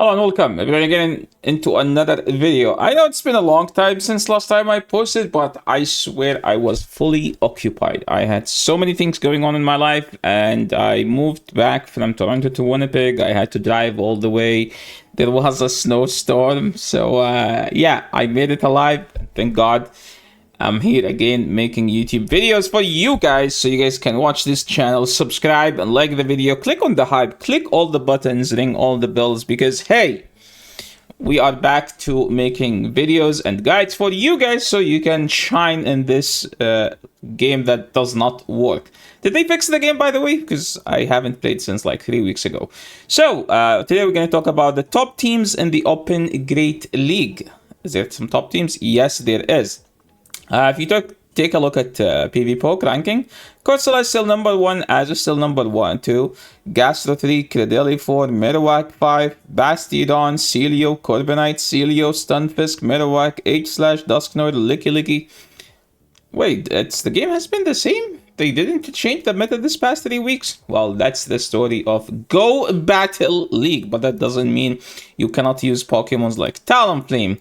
Hello and welcome. We're going to get into another video. I know it's been a long time since last time I posted, but I swear I was fully occupied. I had so many things going on in my life, and I moved back from Toronto to Winnipeg. I had to drive all the way. There was a snowstorm, so yeah, I made it alive. Thank God. I'm here again making YouTube videos for you guys, so you guys can watch this channel, subscribe and like the video, click on the hype, click all the buttons, ring all the bells, because hey, we are back to making videos and guides for you guys so you can shine in this game that does not work. Did they fix the game, by the way? Because I haven't played since like 3 weeks ago. So today we're going to talk about the top teams in the Open Great League. Is there some top teams? Yes, there is. If you take a look at PvP ranking, Corsola is still number 1, Azure still number 1, 2, Gastro 3, Credelli 4, Marowak 5, Bastidon, Celio, Corbinite, Celio, Stunfisk, Marowak, H/Dusknoid, Licky Licky. Wait, the game has been the same? They didn't change the meta this past 3 weeks? Well, that's the story of Go Battle League, but that doesn't mean you cannot use Pokemons like Talonflame.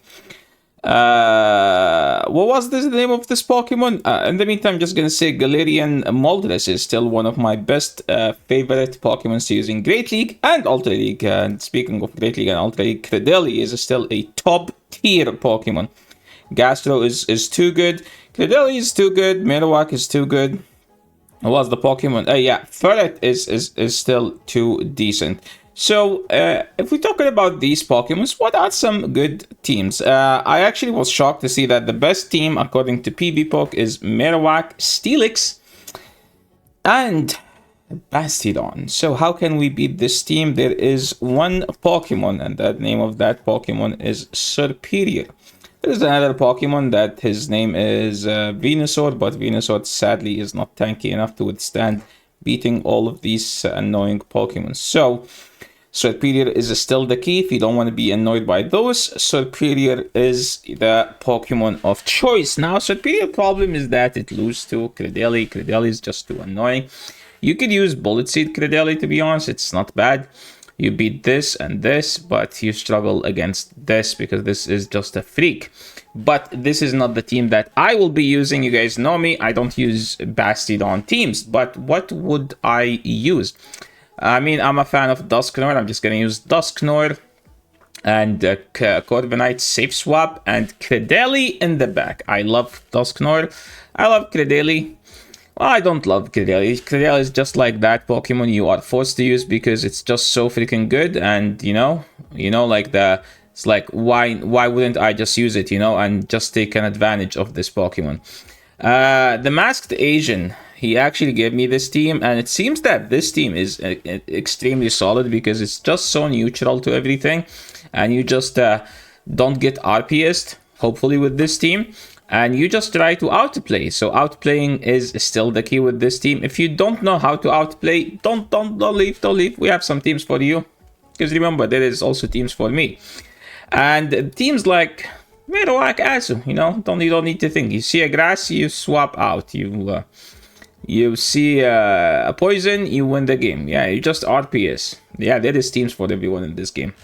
What was the name of this Pokemon? In the meantime, I'm just gonna say Galarian Moltres is still one of my best favorite Pokemon to use in Great League and Ultra League. And speaking of Great League and Ultra League, Credelli is still a top tier Pokemon. Gastro is too good. Credelli is too good. Marowak is too good. What was the Pokemon? Yeah, Ferret is still too decent. So, if we're talking about these Pokemons, what are some good teams? I actually was shocked to see that the best team, according to PvPoke, is Marowak, Steelix, and Bastidon. So, how can we beat this team? There is one Pokemon, and the name of that Pokemon is Superior. There's another Pokemon that his name is Venusaur, but Venusaur sadly is not tanky enough to withstand beating all of these annoying Pokemon. So, Superior is still the key. If you don't want to be annoyed by those, Superior is the Pokemon of choice. Now, Superior problem is that it loses to Credelli. Credelli is just too annoying. You could use Bullet Seed Credelli, to be honest. It's not bad. You beat this and this, but you struggle against this because this is just a freak. But this is not the team that I will be using. You guys know me. I don't use Bastidon teams. But what would I use? I mean, I'm a fan of Dusknoir. I'm just going to use Dusknoir and Corbinite safe swap and Credelli in the back. I love Dusknoir. I love Credelli. Well, I don't love Credelli. Credelli is just like that Pokemon you are forced to use because it's just so freaking good. And, you know, like it's like, why wouldn't I just use it, and just take an advantage of this Pokemon? The Masked Asian, he actually gave me this team, and it seems that this team is extremely solid because it's just so neutral to everything, and you just don't get RPS'd, hopefully, with this team, and you just try to outplay. So outplaying is still the key with this team. If you don't know how to outplay, don't leave. We have some teams for you, because remember, there is also teams for me, and teams like Marowak, Azu, you don't need to think. You see a grass, you swap out. You see a poison, you win the game. Yeah, you just RPS. Yeah, there is teams for everyone in this game.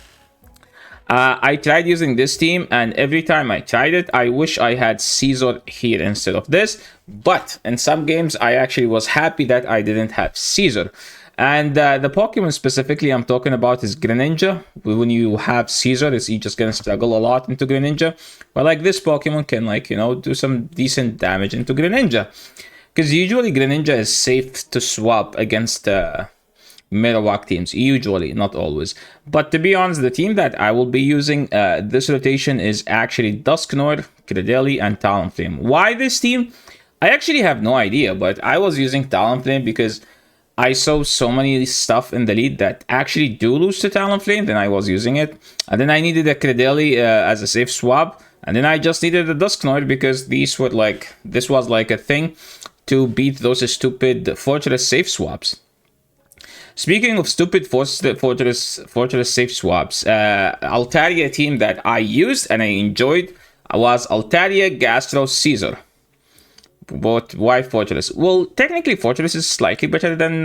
I tried using this team, and every time I tried it, I wish I had Caesar here instead of this. But in some games, I actually was happy that I didn't have Caesar. And the Pokemon specifically I'm talking about is Greninja. When you have Caesar, you're just going to struggle a lot into Greninja. But like this Pokemon can do some decent damage into Greninja. Because usually Greninja is safe to swap against Marowak teams. Usually, not always. But to be honest, the team that I will be using this rotation is actually Dusknoir, Credelli, and Talonflame. Why this team? I actually have no idea, but I was using Talonflame because I saw so many stuff in the lead that actually do lose to Talonflame, then I was using it. And then I needed a Credelli as a safe swap. And then I just needed a Dusknoir because this was like a thing to beat those stupid Fortress safe swaps. Speaking of stupid Fortress safe swaps, Altaria team that I used and I enjoyed was Altaria, Gastro, Caesar. But why Fortress? Well, technically Fortress is slightly better than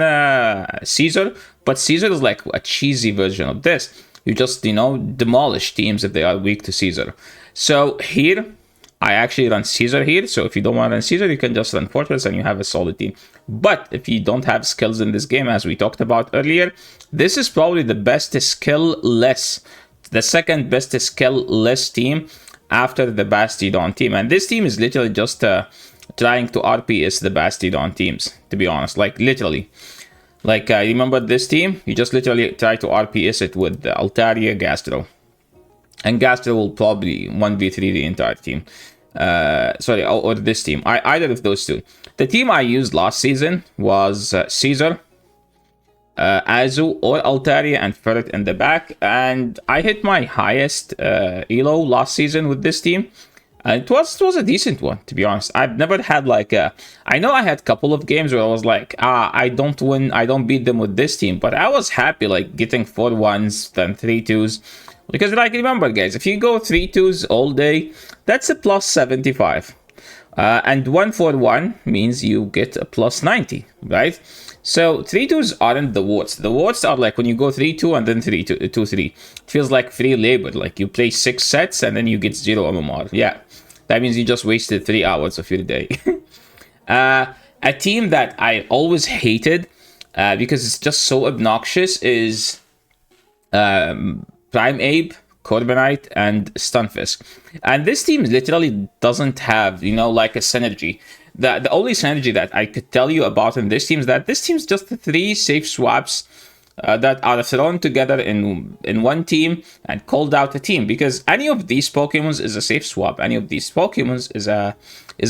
Caesar, but Caesar is like a cheesy version of this. You just, you know, demolish teams if they are weak to Caesar. So here, I actually run Caesar here. So if you don't want to run Caesar, you can just run Fortress and you have a solid team. But if you don't have skills in this game, as we talked about earlier, this is probably the best skill-less, the second best skill-less team after the Bastidon team. And this team is literally just trying to RPS the Bastidon teams, to be honest. Like, literally. Like, remember this team? You just literally try to RPS it with Altaria, Gastro. And Gastro will probably 1v3 the entire team. Sorry, or this team. Either of those two. The team I used last season was Caesar, Azu, or Altaria, and Ferret in the back. And I hit my highest elo last season with this team. And it was a decent one, to be honest. I've never had like a... I know I had a couple of games where I was like, I don't win, I don't beat them with this team. But I was happy like getting 4-1s, then 3-2s. Because like, remember guys, if you go 3-2s all day, that's a plus 75. And 1-4-1 means you get a plus 90, right? So 3-2s aren't the worst. The worst are like when you go 3-2 and then 3-2-3. It feels like free labor. Like you play 6 sets and then you get 0 MMR. Yeah, that means you just wasted 3 hours of your day. A team that I always hated because it's just so obnoxious is Prime Ape, Corbinite, and Stunfisk. And this team literally doesn't have, you know, like a synergy. The only synergy that I could tell you about in this team is that this team's just 3 safe swaps that are thrown together in one team and called out a team. Because any of these Pokemons is a safe swap. Any of these Pokemons is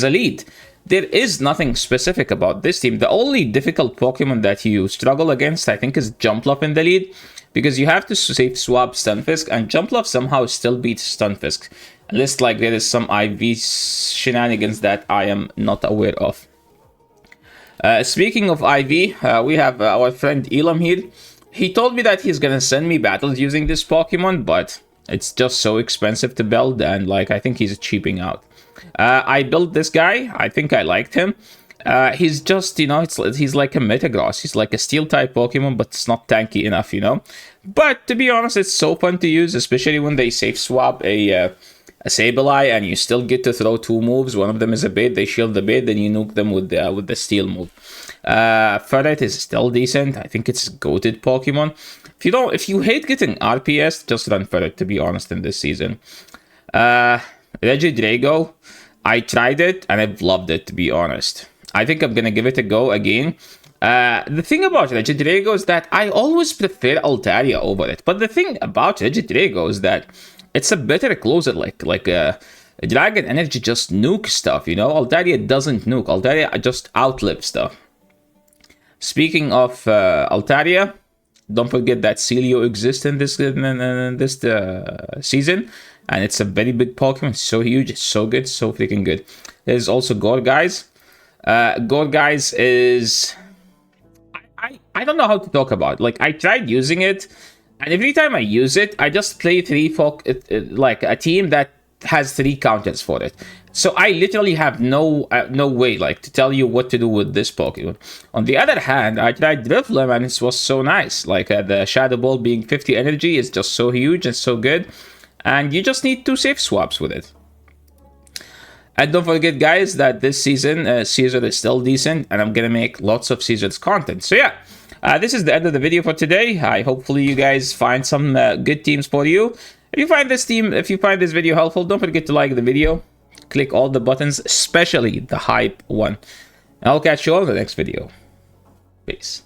a lead. There is nothing specific about this team. The only difficult Pokemon that you struggle against, I think, is Jumpluff in the lead. Because you have to safe swap Stunfisk, and Jumpluff somehow still beats Stunfisk. Unless like there is some IV shenanigans that I am not aware of. Speaking of IV, we have our friend Elam here. He told me that he's gonna send me battles using this Pokemon, but it's just so expensive to build, and like I think he's cheaping out. I built this guy. I think I liked him. He's just, you know, he's like a Metagross. He's like a steel type Pokemon, but it's not tanky enough, you know. But to be honest, it's so fun to use, especially when they safe swap a Sableye and you still get to throw 2 moves. One of them is a bait, they shield the bait, then you nuke them with the steel move. Ferret is still decent. I think it's a goated Pokemon. If you hate getting RPS, just run Ferret, to be honest, in this season. Regidrago, I tried it and I've loved it, to be honest. I think I'm gonna give it a go again. The thing about Regidrago is that I always prefer Altaria over it. But the thing about Regidrago is that it's a better closer. Like Dragon Energy just nuke stuff, you know? Altaria doesn't nuke. Altaria just outlive stuff. Speaking of Altaria, don't forget that Celio exists in this season. And it's a very big Pokemon. It's so huge. It's so good. So freaking good. There's also Gourgeist. Gourgeist is... I don't know how to talk about it. Like, I tried using it, and every time I use it, I just play like a team that has 3 counters for it. So I literally have no way, like, to tell you what to do with this Pokemon. On the other hand, I tried Drifloon, and it was so nice. Like, the Shadow Ball being 50 energy is just so huge and so good. And you just need 2 safe swaps with it. And don't forget, guys, that this season, Caesar is still decent, and I'm gonna make lots of Caesar's content. So yeah, this is the end of the video for today. Hopefully you guys find some good teams for you. If you find this video helpful, don't forget to like the video, click all the buttons, especially the hype one. And I'll catch you all in the next video. Peace.